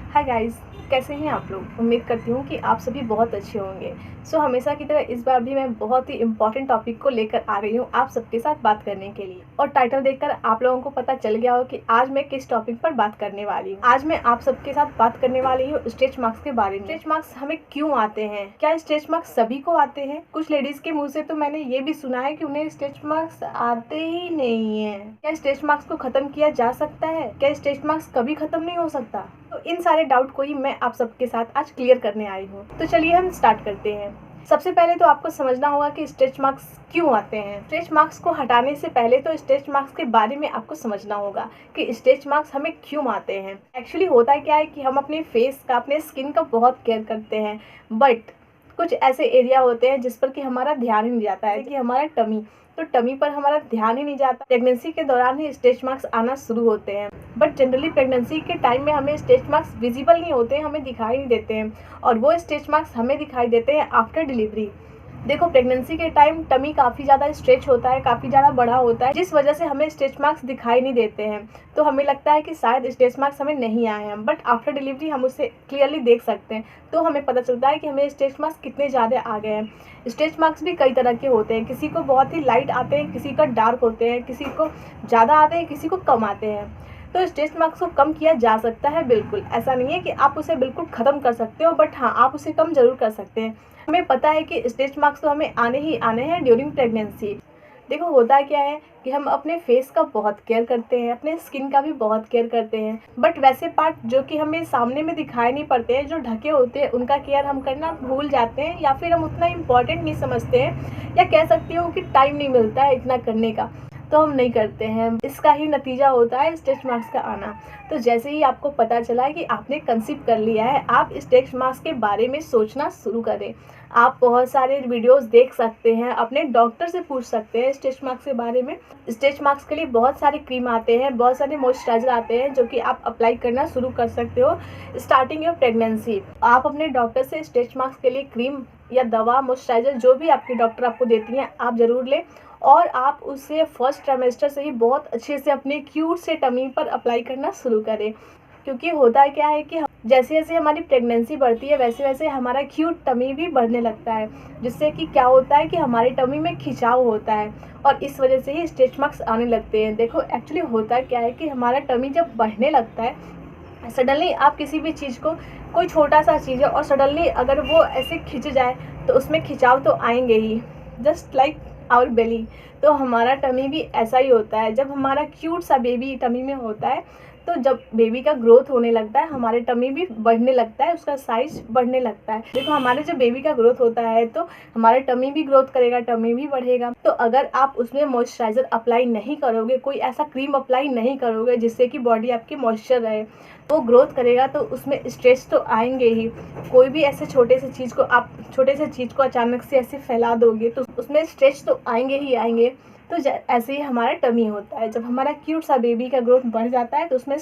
Hi guys, कैसे हैं आप लोग। उम्मीद करती हूँ कि आप सभी बहुत अच्छे होंगे। हमेशा की तरह इस बार भी मैं बहुत ही इम्पॉर्टेंट टॉपिक को लेकर आ गई हूँ आप सबके साथ बात करने के लिए। और टाइटल देखकर आप लोगों को पता चल गया हो कि आज मैं किस टॉपिक पर बात करने वाली हूँ। आज मैं आप सबके साथ बात करने वाली हूँ स्ट्रेच मार्क्स के बारे में। स्ट्रेच मार्क्स हमें क्यों आते हैं, क्या स्ट्रेच मार्क्स सभी को आते हैं। कुछ लेडीज के मुँह से तो मैंने ये भी सुना है कि उन्हें स्ट्रेच मार्क्स आते ही नहीं है। क्या स्ट्रेच मार्क्स को खत्म किया जा सकता है, क्या स्ट्रेच मार्क्स कभी खत्म नहीं हो सकता। तो इन सारे डाउट को ही मैं आप सबके साथ आज क्लियर करने आई हूँ। तो चलिए हम स्टार्ट करते हैं। सबसे पहले तो आपको समझना होगा कि स्ट्रेच मार्क्स क्यों आते हैं। स्ट्रेच मार्क्स को हटाने से पहले तो स्ट्रेच मार्क्स के बारे में आपको समझना होगा कि स्ट्रेच मार्क्स हमें क्यों आते हैं। एक्चुअली होता क्या है कि हम अपने फेस का, अपने स्किन का बहुत केयर करते हैं, बट कुछ ऐसे एरिया होते हैं जिस पर कि हमारा ध्यान ही नहीं जाता है, कि हमारा टमी, तो टमी पर हमारा ध्यान ही नहीं जाता। प्रेगनेंसी के दौरान ही स्ट्रेच मार्क्स आना शुरू होते हैं, बट जनरली प्रेगनेंसी के टाइम में हमें स्ट्रेच मार्क्स विजिबल नहीं होते हैं, हमें दिखाई नहीं देते हैं। और वो स्ट्रेच मार्क्स हमें दिखाई देते हैं आफ्टर डिलीवरी। देखो, प्रेगनेंसी के टाइम टमी काफ़ी ज़्यादा स्ट्रेच होता है, काफ़ी ज़्यादा बड़ा होता है, जिस वजह से हमें स्ट्रेच मार्क्स दिखाई नहीं देते हैं। तो हमें लगता है कि शायद स्ट्रेच मार्क्स हमें नहीं आए हैं, बट आफ्टर डिलीवरी हम उसे क्लियरली देख सकते हैं। तो हमें पता चलता है कि हमें स्ट्रेच मार्क्स कितने ज़्यादा आ गए हैं। स्ट्रेच मार्क्स भी कई तरह के होते हैं, किसी को बहुत ही लाइट आते हैं, किसी का डार्क होते हैं, किसी को ज़्यादा आते हैं, किसी को कम आते हैं। तो स्ट्रेच मार्क्स को कम किया जा सकता है, बिल्कुल। ऐसा नहीं है कि आप उसे बिल्कुल ख़त्म कर सकते हो, बट हाँ, आप उसे कम ज़रूर कर सकते हैं। हमें पता है कि स्ट्रेच मार्क्स तो हमें आने ही आने हैं ड्यूरिंग प्रेगनेंसी। देखो, होता क्या है कि हम अपने फेस का बहुत केयर करते हैं, अपने स्किन का भी बहुत केयर करते हैं, बट वैसे पार्ट जो कि हमें सामने में दिखाई नहीं पड़ते हैं, जो ढके होते हैं, उनका केयर हम करना भूल जाते हैं, या फिर हम उतना इम्पोर्टेंट नहीं समझते हैं, या कह सकती हूँ कि टाइम नहीं मिलता है इतना करने का, तो हम नहीं करते हैं। इसका ही नतीजा होता है स्ट्रेच मार्क्स का आना। तो जैसे ही आपको पता चला है कि आपने कंसीव कर लिया है, आप स्ट्रेच मार्क्स के बारे में सोचना शुरू करें। आप बहुत सारे वीडियोस देख सकते हैं, अपने डॉक्टर से पूछ सकते हैं स्ट्रेच मार्क्स के बारे में। स्ट्रेच मार्क्स के लिए बहुत सारे क्रीम आते हैं, बहुत सारे मॉइस्चराइजर आते हैं, जो कि आप अप्लाई करना शुरू कर सकते हो स्टार्टिंग योर प्रेगनेंसी। आप अपने डॉक्टर से स्ट्रेच मार्क्स के लिए क्रीम या दवा, मॉइस्चराइजर, जो भी आपके डॉक्टर आपको देती हैं, आप ज़रूर लें। और आप उसे फर्स्ट ट्राइमेस्टर से ही बहुत अच्छे से अपने क्यूट से टमी पर अप्लाई करना शुरू करें। क्योंकि होता क्या है कि जैसे जैसे हमारी प्रेगनेंसी बढ़ती है, वैसे वैसे हमारा क्यूट टमी भी बढ़ने लगता है, जिससे कि क्या होता है कि हमारे टमी में खिंचाव होता है, और इस वजह से ही स्ट्रेच मार्क्स आने लगते हैं। देखो, एक्चुअली होता क्या है कि हमारा टमी जब बढ़ने लगता है, सडनली आप किसी भी चीज़ को, कोई छोटा सा चीज़ है और सडनली अगर वो ऐसे खिंच जाए, तो उसमें खिंचाव तो आएंगे ही, जस्ट लाइक आवर बेली। तो हमारा टमी भी ऐसा ही होता है। जब हमारा क्यूट सा बेबी टमी में होता है, तो जब बेबी का ग्रोथ होने लगता है, हमारे टमी भी बढ़ने लगता है, उसका साइज बढ़ने लगता है। देखो, हमारे जब बेबी का ग्रोथ होता है तो हमारा टमी भी ग्रोथ करेगा, टमी भी बढ़ेगा। तो अगर आप उसमें मॉइस्चराइजर अप्लाई नहीं करोगे, कोई ऐसा क्रीम अप्लाई नहीं करोगे जिससे कि बॉडी आपकी मॉइस्चर रहे, वो ग्रोथ करेगा, तो उसमें स्ट्रेच तो आएंगे ही। कोई भी ऐसे छोटे से चीज़ को अचानक से ऐसे फैला दोगे, तो उसमें स्ट्रेच तो आएंगे ही आएंगे। तो ऐसे ही हमारा टमी होता है। जब हमारा क्यूट सा बेबी का ग्रोथ बढ़ जाता है, तो उसमें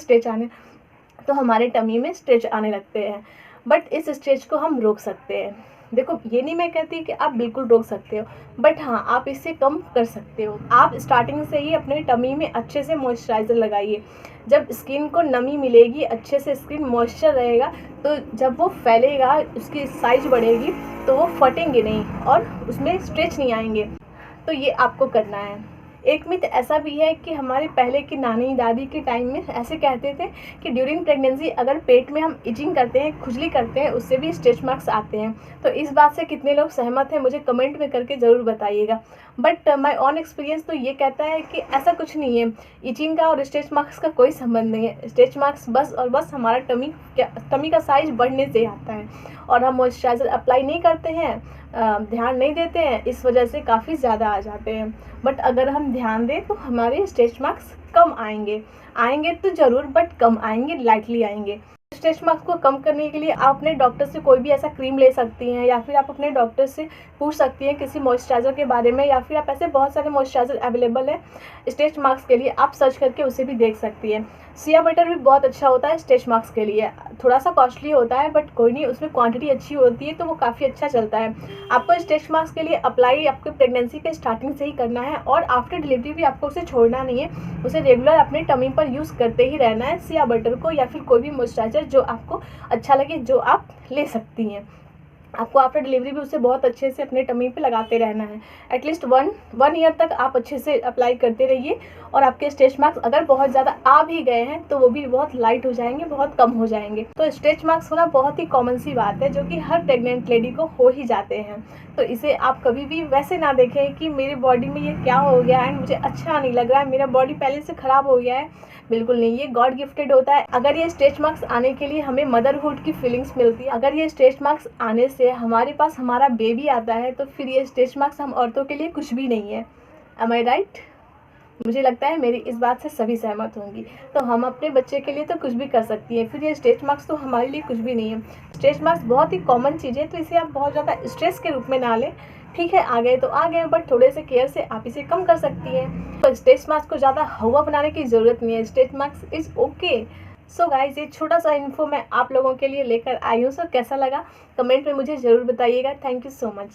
तो हमारे टमी में स्ट्रेच आने लगते हैं। बट इस स्ट्रेच को हम रोक सकते हैं। देखो, ये नहीं मैं कहती कि आप बिल्कुल रोक सकते हो, बट हाँ, आप इसे कम कर सकते हो। आप स्टार्टिंग से ही अपने टमी में अच्छे से मॉइस्चराइज़र लगाइए। जब स्किन को नमी मिलेगी, अच्छे से स्किन मॉइस्चर रहेगा, तो जब वो फैलेगा, उसकी साइज बढ़ेगी, तो वो फटेंगे नहीं और उसमें स्ट्रेच नहीं आएंगे। तो ये आपको करना है। एक मिथ ऐसा भी है कि हमारे पहले की नानी दादी के टाइम में ऐसे कहते थे कि ड्यूरिंग प्रेगनेंसी अगर पेट में हम इचिंग करते हैं, खुजली करते हैं, उससे भी स्ट्रेच मार्क्स आते हैं। तो इस बात से कितने लोग सहमत हैं, मुझे कमेंट में करके ज़रूर बताइएगा। बट माय ऑन एक्सपीरियंस तो ये कहता है कि ऐसा कुछ नहीं है। इचिंग का और स्ट्रेच मार्क्स का कोई संबंध नहीं है। स्ट्रेच मार्क्स बस और बस हमारा टमी का साइज बढ़ने से आता है, और हम मॉइस्चराइज़र अप्लाई नहीं करते हैं, ध्यान नहीं देते हैं, इस वजह से काफ़ी ज़्यादा आ जाते हैं। बट अगर हम ध्यान दें तो हमारे स्ट्रेच मार्क्स कम आएंगे तो ज़रूर, बट कम आएंगे, लाइटली आएंगे। स्ट्रेच मार्क्स को कम करने के लिए आप अपने डॉक्टर से कोई भी ऐसा क्रीम ले सकती हैं, या फिर आप अपने डॉक्टर से पूछ सकती हैं किसी मॉइस्चराइज़र के बारे में, या फिर आप ऐसे बहुत सारे मॉइस्चराइज़र अवेलेबल है स्ट्रेच मार्क्स के लिए, आप सर्च करके उसे भी देख सकती हैं। सिया बटर भी बहुत अच्छा होता है स्ट्रेच मार्क्स के लिए। थोड़ा सा कॉस्टली होता है, बट कोई नहीं, उसमें क्वांटिटी अच्छी होती है, तो वो काफ़ी अच्छा चलता है। आपको स्ट्रेच मार्क्स के लिए अप्लाई आपके प्रेगनेंसी के स्टार्टिंग से ही करना है, और आफ्टर डिलीवरी भी आपको उसे छोड़ना नहीं है। उसे रेगुलर अपने टमी पर यूज़ करते ही रहना है, सिया बटर को या फिर कोई भी मॉइस्चराइज़र जो आपको अच्छा लगे, जो आप ले सकती हैं। आपको आफ्टर डिलीवरी भी उसे बहुत अच्छे से अपने टमी पे लगाते रहना है। एटलीस्ट वन ईयर तक आप अच्छे से अप्लाई करते रहिए, और आपके स्ट्रेच मार्क्स अगर बहुत ज़्यादा आ भी गए हैं तो वो भी बहुत लाइट हो जाएंगे, बहुत कम हो जाएंगे। तो स्ट्रेच मार्क्स होना बहुत ही कॉमन सी बात है, जो कि हर प्रेग्नेंट लेडी को हो ही जाते हैं। तो इसे आप कभी भी वैसे ना देखें कि मेरी बॉडी में ये क्या हो गया है, मुझे अच्छा नहीं लग रहा है, मेरा बॉडी पहले से ख़राब हो गया है। बिल्कुल नहीं, ये गॉड गिफ्टेड होता है। अगर ये स्ट्रेच मार्क्स आने के लिए हमें मदरहुड की फीलिंग्स मिलती है, अगर ये स्ट्रेच मार्क्स आने से हमारे पास हमारा बेबी आता है, तो फिर ये स्ट्रेच मार्क्स हम औरतों के लिए कुछ भी नहीं है। एम आई राइट? मुझे लगता है मेरी इस बात से सभी सहमत होंगी। तो हम अपने बच्चे के लिए तो कुछ भी कर सकती हैं, फिर ये स्ट्रेच मार्क्स तो हमारे लिए कुछ भी नहीं है। स्ट्रेच मार्क्स बहुत ही कॉमन चीज़ है, तो इसे आप बहुत ज़्यादा स्ट्रेस के रूप में ना लें। ठीक है, आ गए तो आ गए, बट थोड़े से केयर से आप इसे कम कर सकती हैं। तो स्ट्रेच मार्क्स को ज़्यादा हवा बनाने की ज़रूरत नहीं है, stretch marks is okay. So guys, ये छोटा सा इन्फो मैं आप लोगों के लिए लेकर आई हूँ। सो कैसा लगा कमेंट में मुझे ज़रूर बताइएगा। Thank you so much.